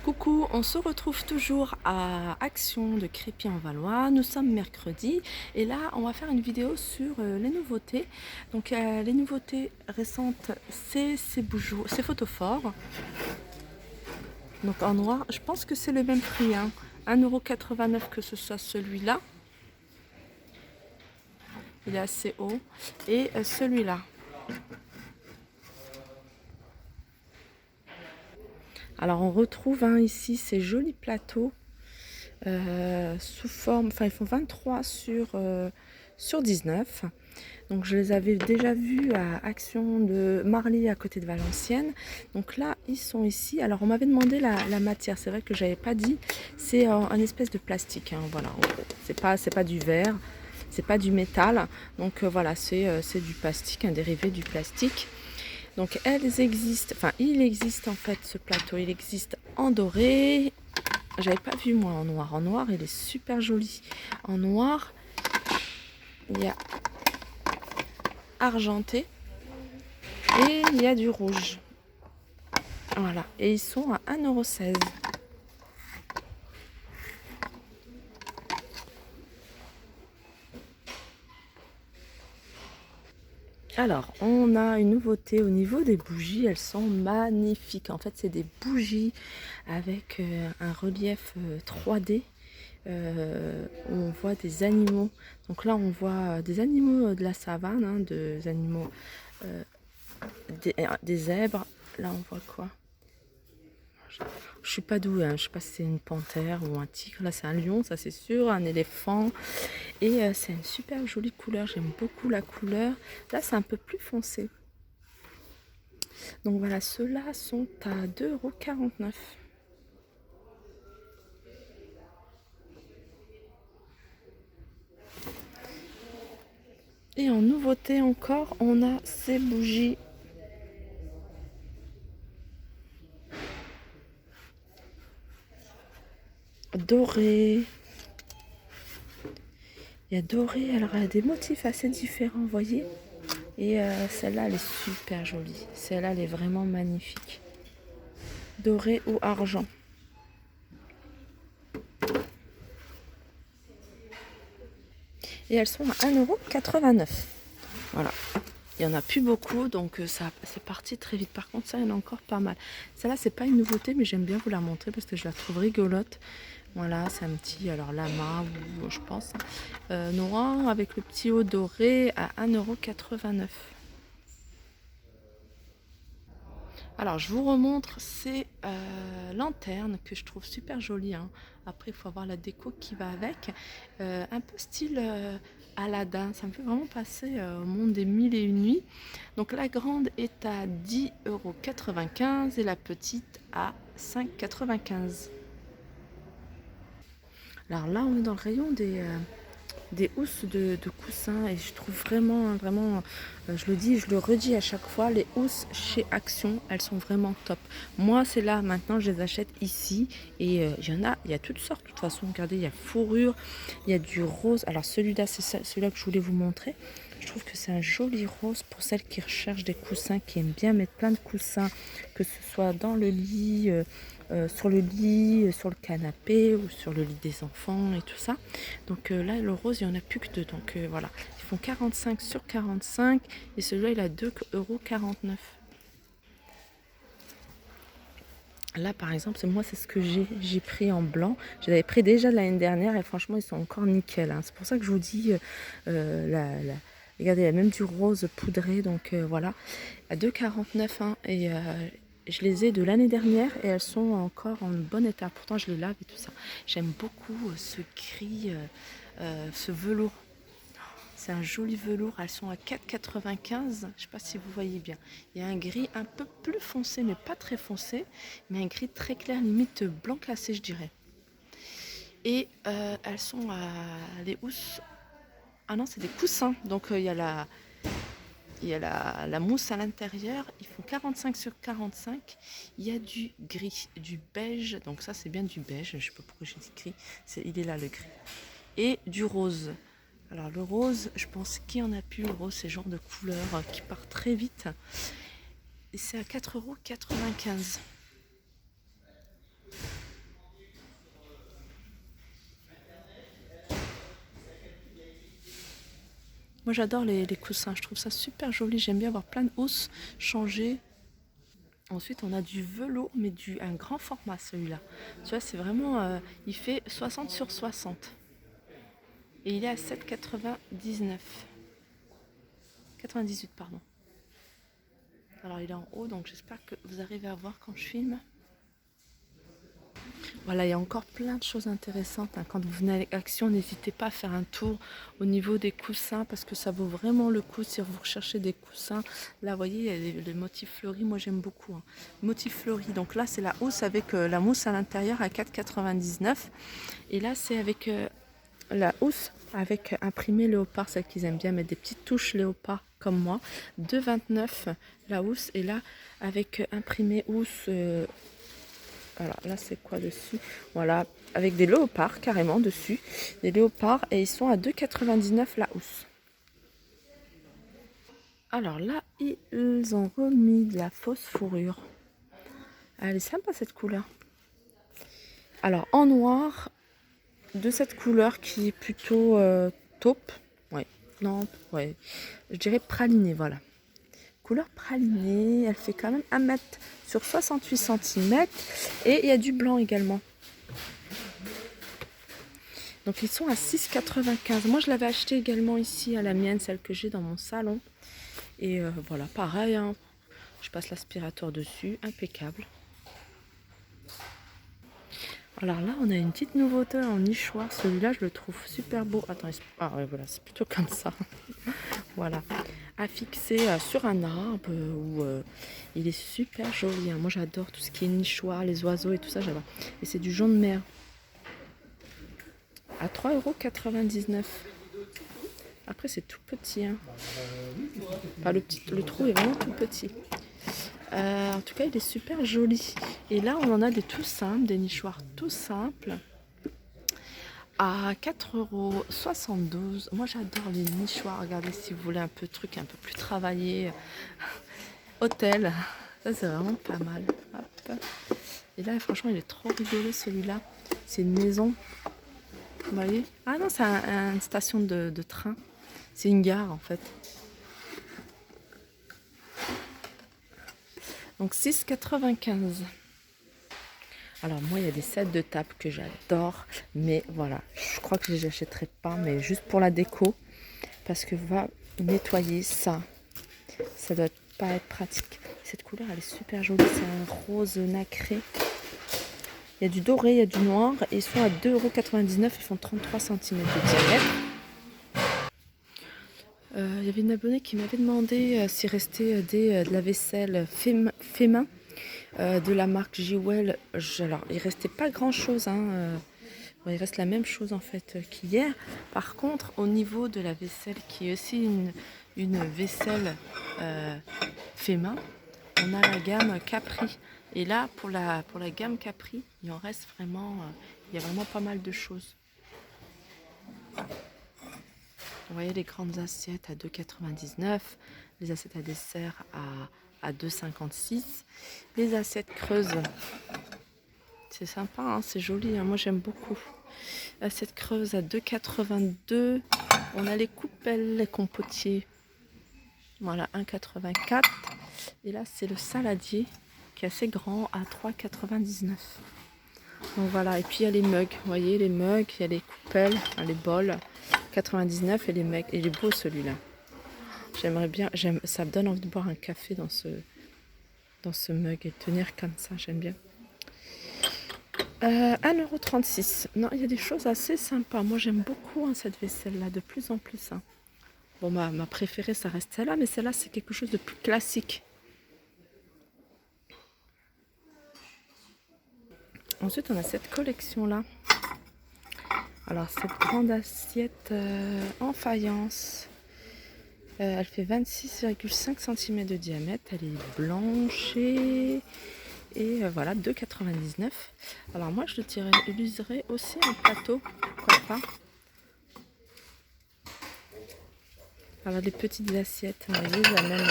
Coucou, on se retrouve toujours à Action de Crépy-en-Valois. Nous sommes mercredi et là on va faire une vidéo sur les nouveautés. Donc les nouveautés récentes, c'est ces bijoux, ces photophores. Donc en noir, je pense que c'est le même prix, hein. 1,89 € que ce soit celui-là. Il est assez haut. Et celui-là. Alors on retrouve ici ces jolis plateaux. Sous forme, enfin ils font 23 sur 19. Donc je les avais déjà vus à Action de Marly à côté de Valenciennes. Donc là ils sont ici. Alors on m'avait demandé la matière, c'est vrai que j'avais pas dit. C'est un espèce de plastique, hein, voilà. C'est pas du verre, c'est pas du métal. Donc voilà, c'est du plastique, un dérivé du plastique. Donc elles existent, enfin il existe en fait ce plateau, il existe en doré. J'avais pas vu moi en noir. En noir, il est super joli. En noir, il y a argenté et il y a du rouge. Voilà. Et ils sont à 1,16 €. Alors, on a une nouveauté au niveau des bougies. Elles sont magnifiques. En fait, c'est des bougies avec un relief 3D. Où on voit des animaux. Donc là, on voit des animaux de la savane, hein, des animaux, des zèbres. Là, on voit quoi? Je suis pas douée, hein. Je sais pas si c'est une panthère ou un tigre. Là, c'est un lion, ça c'est sûr, un éléphant. Et c'est une super jolie couleur. J'aime beaucoup la couleur. Là, c'est un peu plus foncé. Donc voilà, ceux-là sont à 2,49 €. Et en nouveauté encore, on a ces bougies dorées. Il y a doré, alors elle a des motifs assez différents, vous voyez. Et celle-là, elle est super jolie. Celle-là, elle est vraiment magnifique. Doré ou argent. Et elles sont à 1,89 €. Voilà. Il n'y en a plus beaucoup, donc ça c'est parti très vite. Par contre, ça, il y en a encore pas mal. Celle-là, c'est pas une nouveauté, mais j'aime bien vous la montrer parce que je la trouve rigolote. Voilà, c'est un petit, alors lama, ou je pense, noir avec le petit haut doré à 1,89 €. Alors, je vous remontre ces lanternes que je trouve super jolies, hein. Après, il faut avoir la déco qui va avec. Un peu style Aladdin. Ça me fait vraiment passer au monde des mille et une nuits. Donc, la grande est à 10,95 € et la petite à 5,95 €. Alors là, on est dans le rayon des housses de coussins et je trouve vraiment, je le dis, je le redis à chaque fois, les housses chez Action, elles sont vraiment top. Moi, c'est là, maintenant, je les achète ici et il y a toutes sortes. De toute façon, regardez, il y a fourrure, il y a du rose. Alors celui-là, c'est celui-là que je voulais vous montrer. Je trouve que c'est un joli rose pour celles qui recherchent des coussins, qui aiment bien mettre plein de coussins, que ce soit dans le lit, sur le lit, sur le canapé ou sur le lit des enfants et tout ça. Donc là, le rose, il n'y en a plus que deux. Donc voilà, ils font 45 sur 45 et celui-là, il a 2,49 €. Là, par exemple, c'est ce que j'ai pris en blanc. Je l'avais pris déjà l'année dernière et franchement, ils sont encore nickel, hein. C'est pour ça que je vous dis, regardez, il y a même du rose poudré. Donc voilà, à 2,49 €, hein, et je les ai de l'année dernière et elles sont encore en bon état. Pourtant, je les lave et tout ça. J'aime beaucoup ce gris, ce velours. C'est un joli velours, elles sont à 4,95 €. Je ne sais pas si vous voyez bien. Il y a un gris un peu plus foncé, mais pas très foncé, mais un gris très clair, limite blanc cassé, je dirais. Et elles sont à les housses. Ah non, c'est des coussins. Donc il y a la mousse à l'intérieur. Ils font 45 sur 45. Il y a du gris, du beige. Donc ça, c'est bien du beige. Je ne sais pas pourquoi j'ai dit gris. Il est là, le gris. Et du rose. Alors le rose, je pense qu'il y en a plus. Le rose, c'est le genre de couleur qui part très vite. Et c'est à 4,95 €. Moi j'adore les coussins, je trouve ça super joli. J'aime bien avoir plein de housses changées. Ensuite on a du velours, mais un grand format celui-là. Tu vois, c'est vraiment, il fait 60 sur 60. Et il est à 7,99. 98 pardon. Alors il est en haut, donc j'espère que vous arrivez à voir quand je filme. Voilà, il y a encore plein de choses intéressantes. Quand vous venez avec Action, n'hésitez pas à faire un tour au niveau des coussins parce que ça vaut vraiment le coup si vous recherchez des coussins. Là, vous voyez, il y a les motifs fleuris. Moi, j'aime beaucoup. Motifs fleuris. Donc là, c'est la housse avec la mousse à l'intérieur à 4,99. Et là, c'est avec la housse avec imprimé léopard, celle qu'ils aiment bien mettre des petites touches léopard comme moi. 2,29 la housse. Et là, avec imprimé housse... alors là c'est quoi dessus? Voilà, avec des léopards carrément dessus. Des léopards et ils sont à 2,99 la housse. Alors là, ils ont remis de la fausse fourrure. Elle est sympa cette couleur. Alors en noir, de cette couleur qui est plutôt taupe. Ouais, non, ouais. Je dirais praliné, voilà. Couleur pralinée, elle fait quand même 1 mètre sur 68 cm et il y a du blanc également. Donc ils sont à 6,95. Moi je l'avais acheté également ici à la mienne, celle que j'ai dans mon salon. Et voilà, pareil, hein. Je passe l'aspirateur dessus, impeccable. Alors là on a une petite nouveauté en nichoir, celui-là je le trouve super beau. Attends, ah ouais, voilà, c'est plutôt comme ça. Voilà, à fixer sur un arbre où il est super joli, hein. Moi j'adore tout ce qui est nichoir, les oiseaux et tout ça, j'adore. Et c'est du jaune mer. À 3,99 €. Après c'est tout petit, hein. Enfin, le trou est vraiment tout petit. En tout cas il est super joli. Et là on en a des tout simples, des nichoirs tout simples. À 4,72 €. Moi j'adore les nichoirs. Regardez si vous voulez un peu de truc un peu plus travaillé. Hôtel. Ça c'est vraiment pas mal. Hop. Et là franchement il est trop rigolo celui-là. C'est une maison. Vous voyez? Ah non, c'est une station de train. C'est une gare en fait. Donc 6,95 €. Alors moi il y a des sets de table que j'adore, mais voilà, je crois que je les achèterai pas, mais juste pour la déco, parce que va nettoyer ça, ça doit pas être pratique. Cette couleur elle est super jolie, c'est un rose nacré. Il y a du doré, il y a du noir, et ils sont à 2,99 €, ils font 33 cm de diamètre. Il y avait une abonnée qui m'avait demandé s'il restait de la vaisselle fait main. De la marque Jewel. Alors il restait pas grand chose, hein. Bon, il reste la même chose en fait qu'hier. Par contre au niveau de la vaisselle qui est aussi une vaisselle fait main, on a la gamme Capri. Et là pour la gamme Capri il en reste vraiment, il y a vraiment pas mal de choses. Vous voyez les grandes assiettes à 2,99 €, les assiettes à dessert à 2,56 €. Les assiettes creuses, c'est sympa, hein, c'est joli, hein, moi j'aime beaucoup. Assiette creuse à 2,82 €. On a les coupelles, les compotiers. Voilà, 1,84 €. Et là c'est le saladier qui est assez grand à 3,99 €. Donc voilà, et puis il y a les mugs, vous voyez les mugs, il y a les coupelles, les bols, 99 € et les mugs. Et il est beau celui-là. J'aimerais bien, ça me donne envie de boire un café dans ce mug et tenir comme ça, j'aime bien. 1,36 €. Non, il y a des choses assez sympas. Moi j'aime beaucoup, hein, cette vaisselle-là, de plus en plus, hein. Bon, ma préférée ça reste celle-là, mais celle-là c'est quelque chose de plus classique. Ensuite on a cette collection-là. Alors cette grande assiette en faïence. Elle fait 26,5 cm de diamètre. Elle est blanche et voilà, 2,99 €. Alors moi je l'utiliserai aussi en plateau, pourquoi pas. Alors les petites assiettes, vous voyez, la même.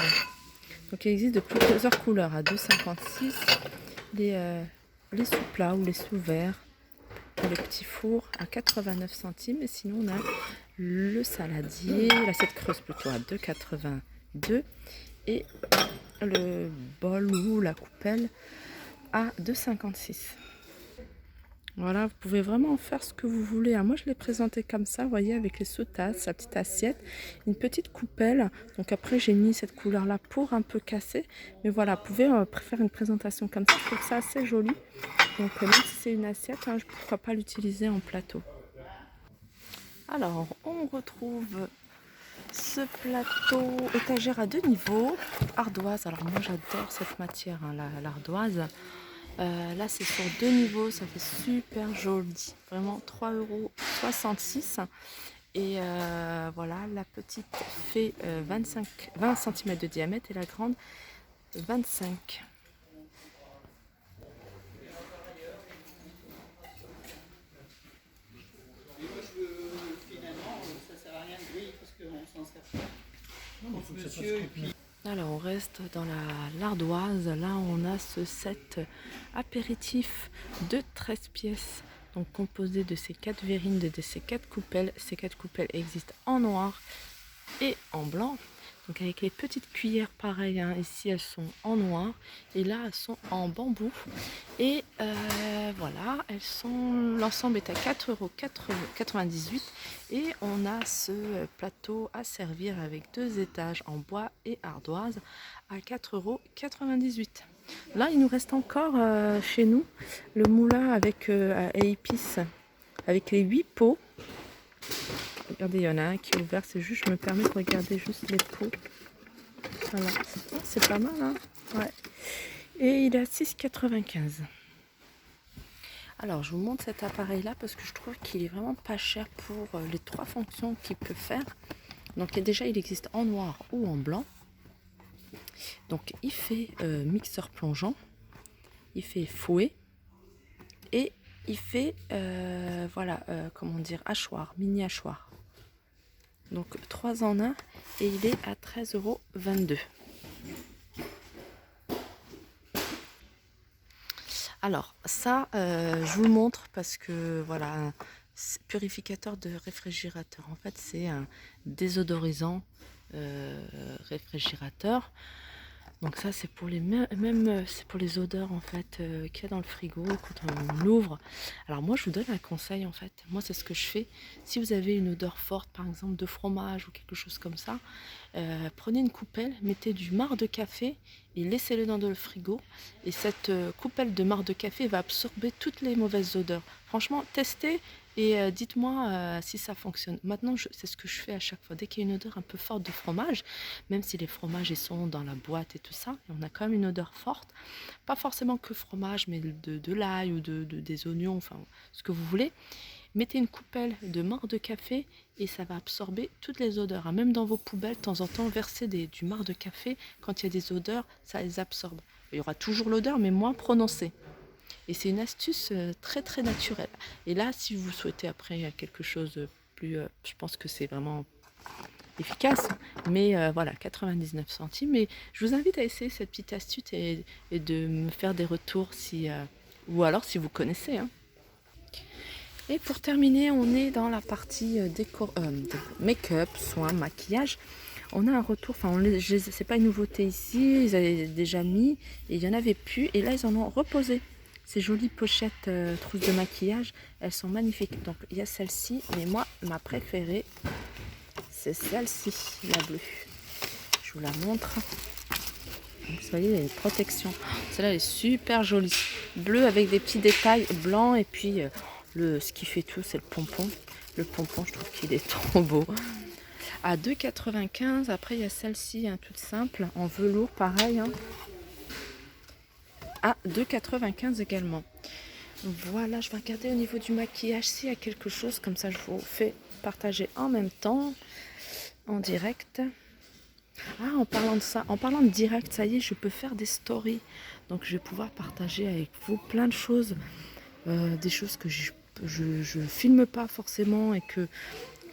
Donc il existe de plusieurs couleurs à 2,56 €. Les sous-plats ou les sous-verts. Pour les petits fours à 89 centimes. Et sinon on a le saladier, l'assiette creuse plutôt à 2,82 et le bol ou la coupelle à 2,56. Voilà, vous pouvez vraiment en faire ce que vous voulez. Moi, je l'ai présenté comme ça, vous voyez, avec les sous-tasses, sa petite assiette, une petite coupelle. Donc après, j'ai mis cette couleur-là pour un peu casser. Mais voilà, vous pouvez faire une présentation comme ça. Je trouve ça assez joli. Donc même si c'est une assiette, pourquoi pas l'utiliser en plateau. Alors, on retrouve ce plateau étagère à 2 niveaux, ardoise. Alors moi, j'adore cette matière, l'ardoise. Là c'est sur 2 niveaux, ça fait super joli, vraiment 3,66 €. Et voilà, la petite fait 20 cm de diamètre et la grande 25. Alors on reste dans l'ardoise. Là on a ce set apéritif de 13 pièces, donc composé de ces 4 verrines, de ces 4 coupelles. Ces 4 coupelles existent en noir et en blanc. Donc avec les petites cuillères pareil, ici elles sont en noir et là elles sont en bambou. Et voilà, l'ensemble est à 4,98 € et on a ce plateau à servir avec 2 étages en bois et ardoise à 4,98 €. Là il nous reste encore chez nous le moulin avec à épices avec les 8 pots. Regardez, il y en a un qui est ouvert, c'est juste, je me permets de regarder juste les pots. Voilà, c'est pas mal, hein, ouais. Et il est à 6,95 €. Alors, je vous montre cet appareil-là parce que je trouve qu'il est vraiment pas cher pour les 3 fonctions qu'il peut faire. Donc, déjà, il existe en noir ou en blanc. Donc, il fait mixeur plongeant, il fait fouet et il fait, voilà, comment dire, hachoir, mini hachoir. Donc 3 en 1 et il est à 13,22 €. Alors ça, je vous le montre parce que voilà, purificateur de réfrigérateur. En fait, c'est un désodorisant réfrigérateur. Donc ça c'est pour les c'est pour les odeurs en fait qu'il y a dans le frigo quand on l'ouvre. Alors moi je vous donne un conseil en fait. Moi c'est ce que je fais. Si vous avez une odeur forte par exemple de fromage ou quelque chose comme ça, prenez une coupelle, mettez du marc de café et laissez-le dans le frigo. Et cette coupelle de marc de café va absorber toutes les mauvaises odeurs. Franchement, testez et dites-moi si ça fonctionne. Maintenant, c'est ce que je fais à chaque fois. Dès qu'il y a une odeur un peu forte de fromage, même si les fromages ils sont dans la boîte et tout ça, et on a quand même une odeur forte. Pas forcément que fromage, mais de l'ail ou des oignons, enfin ce que vous voulez. Mettez une coupelle de marc de café et ça va absorber toutes les odeurs. Même dans vos poubelles, de temps en temps, versez du marc de café. Quand il y a des odeurs, ça les absorbe. Il y aura toujours l'odeur, mais moins prononcée. Et c'est une astuce très très naturelle. Et là, si vous souhaitez après quelque chose de plus, je pense que c'est vraiment efficace. Mais voilà, 99 centimes. Et je vous invite à essayer cette petite astuce et de me faire des retours si, ou alors si vous connaissez. Et pour terminer, on est dans la partie make-up, soins, maquillage. On a un retour, enfin c'est pas une nouveauté ici, ils avaient déjà mis et il y en avait plus et là ils en ont reposé. Ces jolies pochettes trousses de maquillage, elles sont magnifiques. Donc il y a celle-ci, mais moi ma préférée c'est celle-ci, la bleue. Je vous la montre. Vous voyez, il y a une protection. Celle-là elle est super jolie, bleue avec des petits détails blancs et puis ce qui fait tout c'est le pompon. Le pompon je trouve qu'il est trop beau. À 2,95 €. Après il y a celle-ci toute simple en velours pareil à 2,95 € également. Voilà, je vais regarder au niveau du maquillage s'il y a quelque chose, comme ça je vous fais partager en même temps en direct. En parlant de ça, en parlant de direct, ça y est, je peux faire des stories, donc je vais pouvoir partager avec vous plein de choses, des choses que je filme pas forcément et que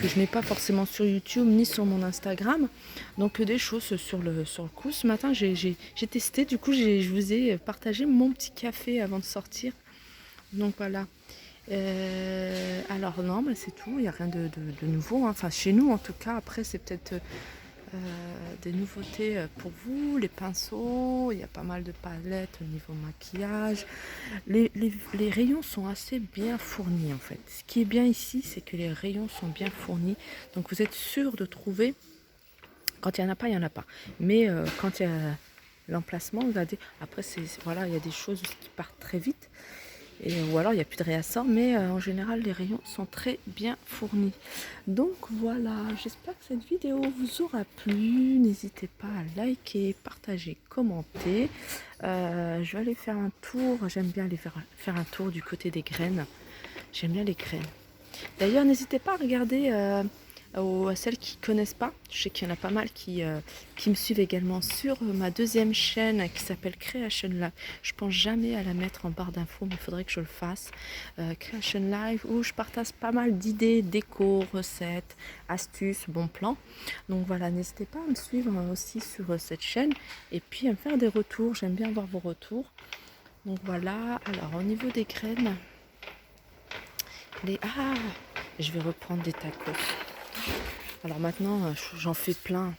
je mets pas forcément sur YouTube ni sur mon Instagram. Donc des choses sur le coup. Ce matin j'ai testé, du coup je vous ai partagé mon petit café avant de sortir. Donc voilà. Alors non, mais c'est tout, il n'y a rien de nouveau, hein. Enfin chez nous en tout cas. Après c'est peut-être des nouveautés pour vous, les pinceaux, il y a pas mal de palettes au niveau maquillage. Les rayons sont assez bien fournis en fait. Ce qui est bien ici, c'est que les rayons sont bien fournis, donc vous êtes sûr de trouver. Quand il n'y en a pas, il n'y en a pas. Mais quand il y a l'emplacement, regardez, après voilà, il y a des choses qui partent très vite. Ou alors il n'y a plus de réassort, mais en général les rayons sont très bien fournis. Donc voilà, j'espère que cette vidéo vous aura plu. N'hésitez pas à liker, partager, commenter. Je vais aller faire un tour. J'aime bien aller faire un tour du côté des graines. J'aime bien les graines. D'ailleurs, n'hésitez pas à regarder à celles qui ne connaissent pas. Je sais qu'il y en a pas mal qui me suivent également sur ma deuxième chaîne qui s'appelle Creation Live. Je pense jamais à la mettre en barre d'infos, mais il faudrait que je le fasse. Creation Live, où je partage pas mal d'idées, déco, recettes, astuces, bons plans. Donc voilà, n'hésitez pas à me suivre aussi sur cette chaîne et puis à me faire des retours. J'aime bien voir vos retours. Donc voilà, alors au niveau des graines, je vais reprendre des tacos. Alors maintenant, j'en fais plein.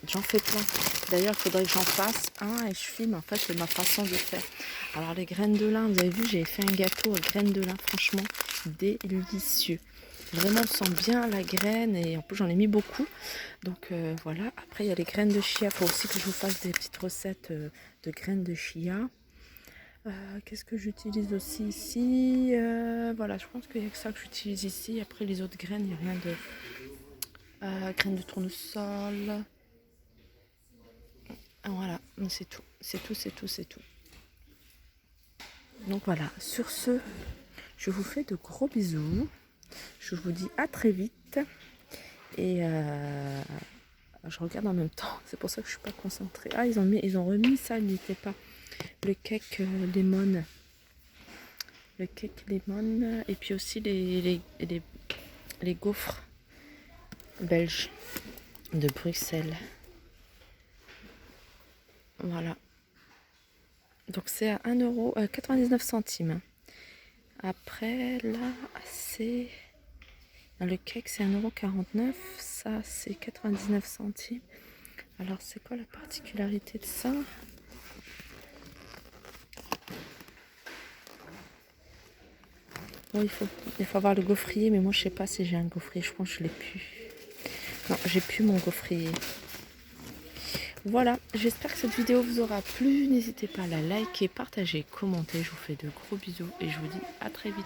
J'en fais plein. D'ailleurs, il faudrait que j'en fasse un et je filme en fait ma façon de faire. Alors les graines de lin, vous avez vu, j'ai fait un gâteau à graines de lin, franchement délicieux. Vraiment, on sent bien la graine et en plus j'en ai mis beaucoup. Donc voilà. Après, il y a les graines de chia. Il faut aussi que je vous fasse des petites recettes de graines de chia. Qu'est-ce que j'utilise aussi ici? Voilà, je pense qu'il n'y a que ça que j'utilise ici. Après, les autres graines, il n'y a rien de... graines de tournesol. Voilà, c'est tout. C'est tout, c'est tout, c'est tout. Donc voilà, sur ce, je vous fais de gros bisous. Je vous dis à très vite. Et je regarde en même temps. C'est pour ça que je ne suis pas concentrée. Ah, ils ont remis ça, il n'était pas. Le cake lemon. Le cake lemon. Et puis aussi les gaufres belges de Bruxelles. Voilà. Donc c'est à 1,99 €. Après là c'est... Le cake c'est 1,49 €. Ça c'est 99 centimes. Alors c'est quoi la particularité de ça? Bon, il faut avoir le gaufrier, mais moi je sais pas si j'ai un gaufrier. Je pense que je l'ai plus. Non, j'ai plus mon gaufrier. Voilà, j'espère que cette vidéo vous aura plu. N'hésitez pas à la liker, partager, commenter. Je vous fais de gros bisous et je vous dis à très vite.